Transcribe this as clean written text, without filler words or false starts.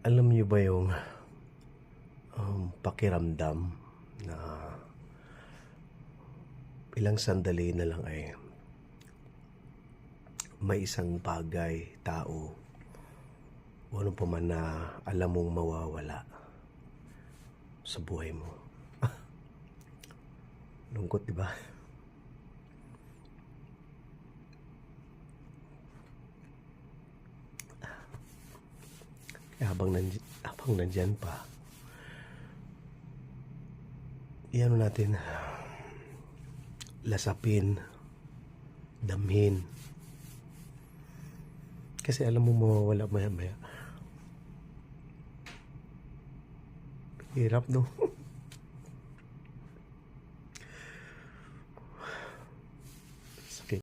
Alam niyo ba yung pakiramdam na ilang sandali na lang ay may isang bagay, tao, o ano pa man na alam mong mawawala sa buhay mo. Lungkot, di ba? Kaya habang nandyan pa, iyan natin, lasapin, damhin. Kasi alam mo mawawala maya-maya. Hirap, no?